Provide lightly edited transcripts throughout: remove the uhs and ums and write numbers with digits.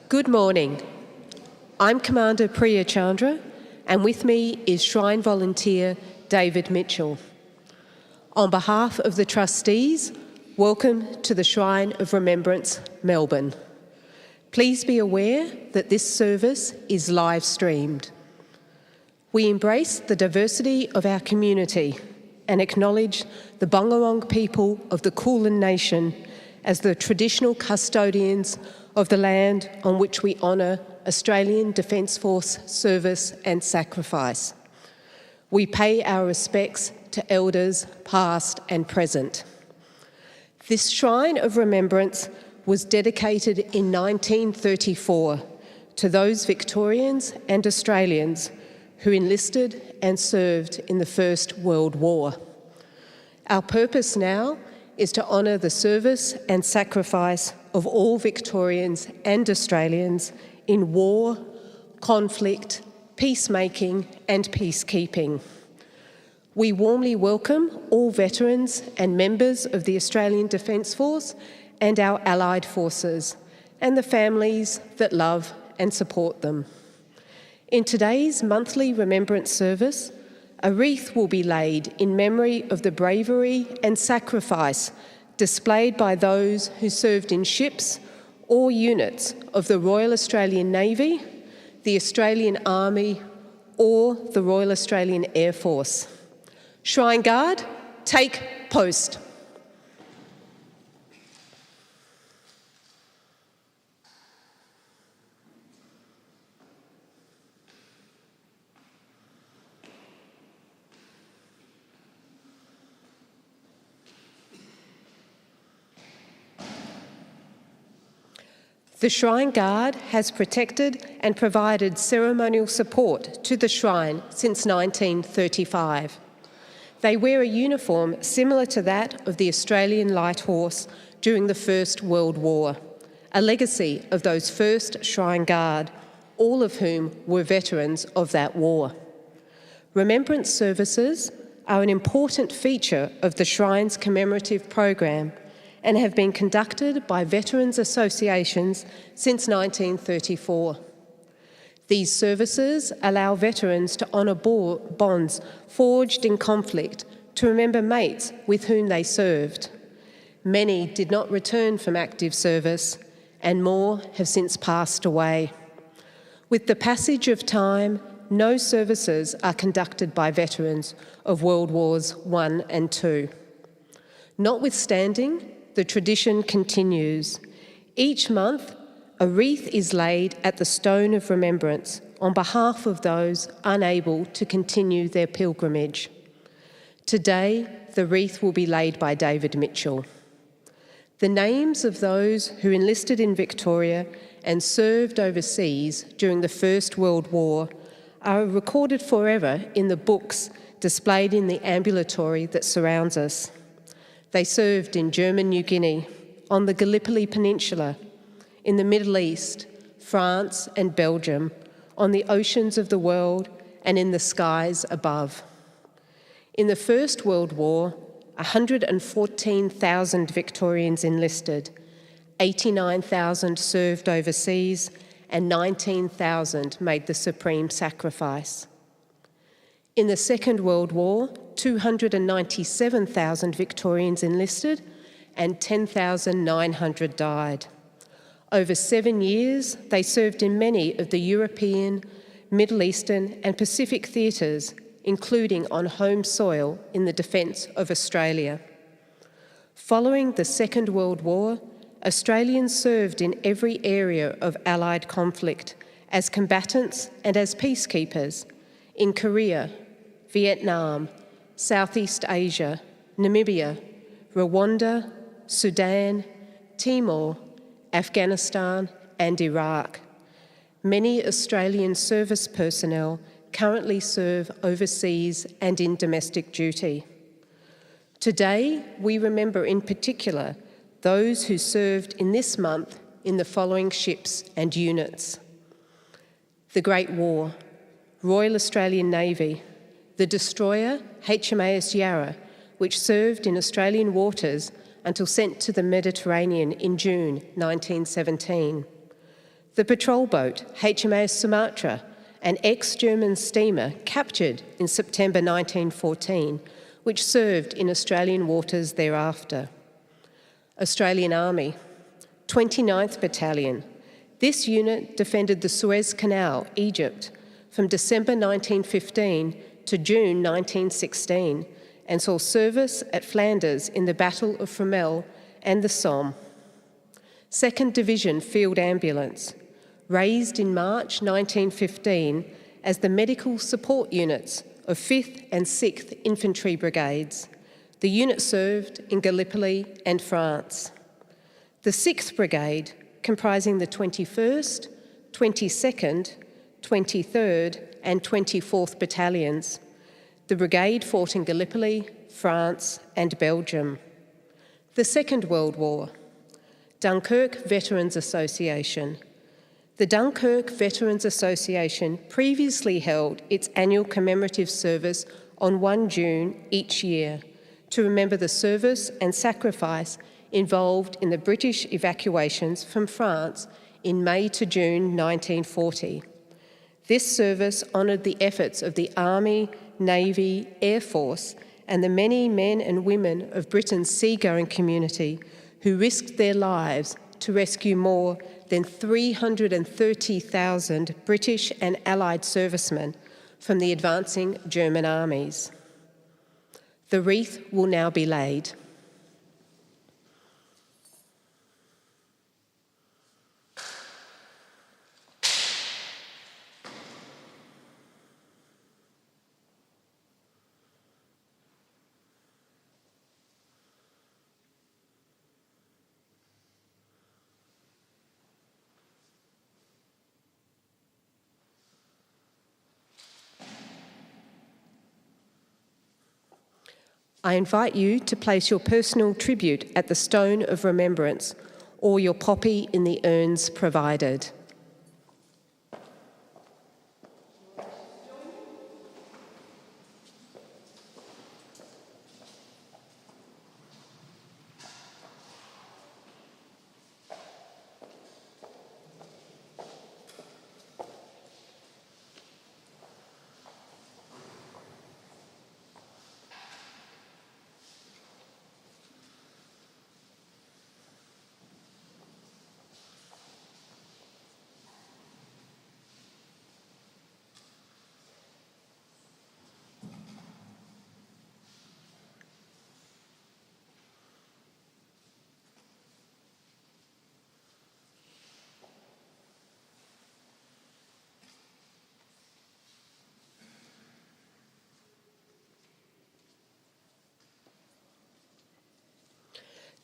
Good morning. I'm Commander Priya Chandra, and with me is Shrine volunteer David Mitchell. On behalf of the trustees, welcome to the Shrine of Remembrance, Melbourne. Please be aware that this service is live streamed. We embrace the diversity of our community and acknowledge the Bungarong people of the Kulin Nation as the traditional custodians of the land on which we honour Australian Defence Force service and sacrifice. We pay our respects to elders past and present. This Shrine of Remembrance was dedicated in 1934 to those Victorians and Australians who enlisted and served in the First World War. Our purpose now is to honour the service and sacrifice of all Victorians and Australians in war, conflict, peacemaking and peacekeeping. We warmly welcome all veterans and members of the Australian Defence Force and our allied forces, and the families that love and support them. In today's monthly remembrance service, a wreath will be laid in memory of the bravery and sacrifice displayed by those who served in ships or units of the Royal Australian Navy, the Australian Army, or the Royal Australian Air Force. Shrine Guard, take post. The Shrine Guard has protected and provided ceremonial support to the Shrine since 1935. They wear a uniform similar to that of the Australian Light Horse during the First World War, a legacy of those first Shrine Guard, all of whom were veterans of that war. Remembrance services are an important feature of the Shrine's commemorative program and have been conducted by veterans associations since 1934. These services allow veterans to honour bonds forged in conflict to remember mates with whom they served. Many did not return from active service, and more have since passed away. With the passage of time, no services are conducted by veterans of World Wars I and II. Notwithstanding, the tradition continues. Each month, a wreath is laid at the Stone of Remembrance on behalf of those unable to continue their pilgrimage. Today, the wreath will be laid by David Mitchell. The names of those who enlisted in Victoria and served overseas during the First World War are recorded forever in the books displayed in the ambulatory that surrounds us. They served in German New Guinea, on the Gallipoli Peninsula, in the Middle East, France and Belgium, on the oceans of the world and in the skies above. In the First World War, 114,000 Victorians enlisted, 89,000 served overseas, and 19,000 made the supreme sacrifice. In the Second World War, 297,000 Victorians enlisted and 10,900 died. Over 7 years, they served in many of the European, Middle Eastern and Pacific theatres, including on home soil in the defence of Australia. Following the Second World War, Australians served in every area of Allied conflict as combatants and as peacekeepers in Korea, Vietnam, Southeast Asia, Namibia, Rwanda, Sudan, Timor, Afghanistan and Iraq. Many Australian service personnel currently serve overseas and in domestic duty. Today, we remember in particular those who served in this month in the following ships and units: the Great War, Royal Australian Navy, the destroyer HMAS Yarra, which served in Australian waters until sent to the Mediterranean in June 1917, The patrol boat HMAS Sumatra, an ex-German steamer captured in September 1914, which served in Australian waters thereafter. Australian Army, 29th Battalion. This unit defended the Suez Canal, Egypt, from December 1915 to June 1916, and saw service at Flanders in the Battle of Fromelles and the Somme. 2nd Division Field Ambulance, raised in March 1915 as the medical support units of 5th and 6th Infantry Brigades. The unit served in Gallipoli and France. The 6th Brigade, comprising the 21st, 22nd, 23rd and 24th Battalions. The brigade fought in Gallipoli, France and Belgium. The Second World War. Dunkirk Veterans Association. The Dunkirk Veterans Association previously held its annual commemorative service on 1 June each year to remember the service and sacrifice involved in the British evacuations from France in May to June 1940. This service honoured the efforts of the Army, Navy, Air Force and the many men and women of Britain's seagoing community who risked their lives to rescue more than 330,000 British and Allied servicemen from the advancing German armies. The wreath will now be laid. I invite you to place your personal tribute at the Stone of Remembrance or your poppy in the urns provided.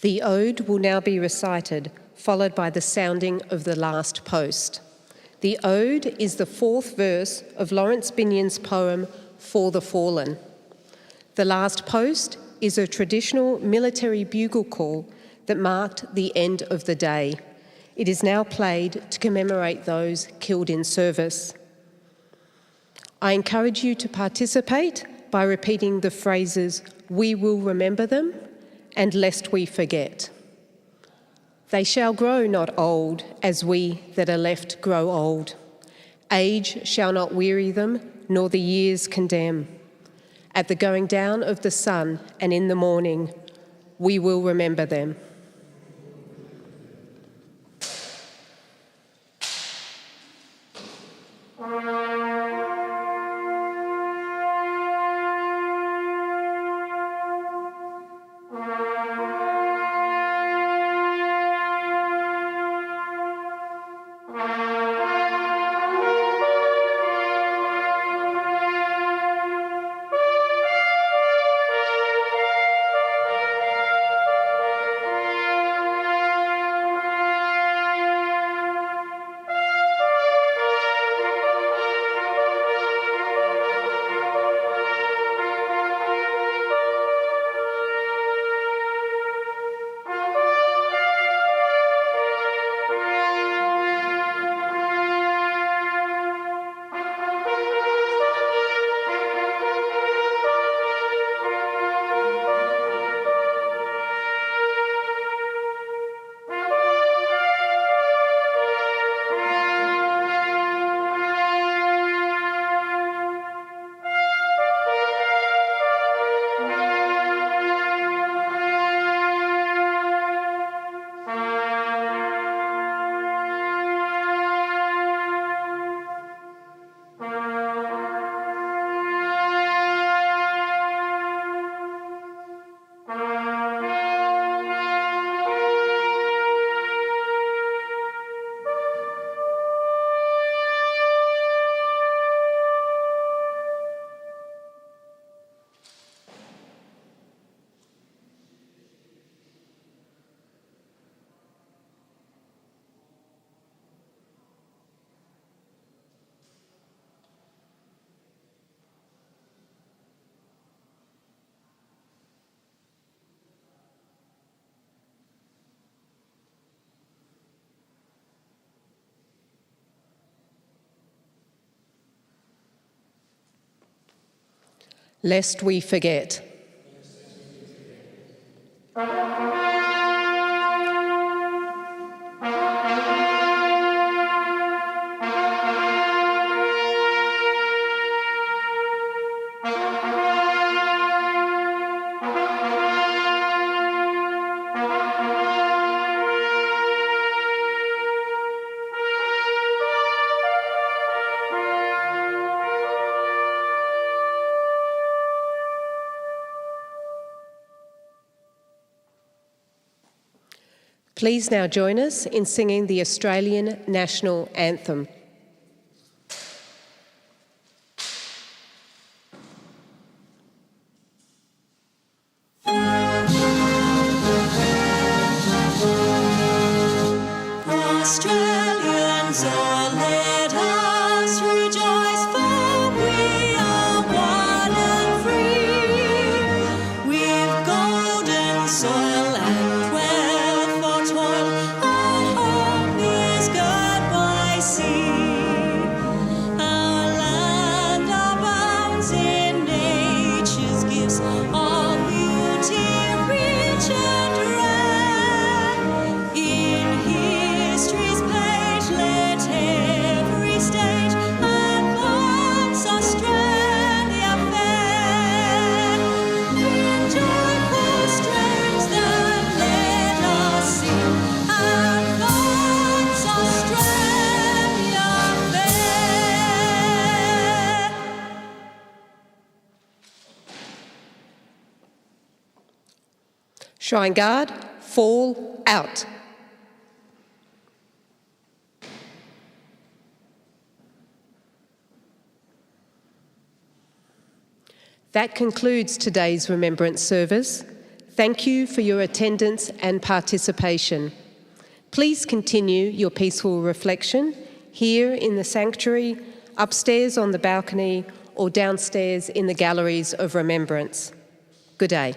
The ode will now be recited, followed by the sounding of the last post. The ode is the 4th verse of Lawrence Binyon's poem, For the Fallen. The last post is a traditional military bugle call that marked the end of the day. It is now played to commemorate those killed in service. I encourage you to participate by repeating the phrases, "We will remember them," and "lest we forget." They shall grow not old, as we that are left grow old. Age shall not weary them, nor the years condemn. At the going down of the sun and in the morning, we will remember them. lest we forget. Please now join us in singing the Australian National Anthem. Australians, oh, let us rejoice, for we are one and free. We've golden soil and wealth for toil, our home is good by sea. Our land abounds in nature's gifts, all beauty rich and rare. In history's page, let every stage advance Australia fair. In joyful strains then let us sing, advance Australia fair. Shrine Guard, fall out. That concludes today's Remembrance Service. Thank you for your attendance and participation. Please continue your peaceful reflection here in the sanctuary, upstairs on the balcony, or downstairs in the galleries of remembrance. Good day.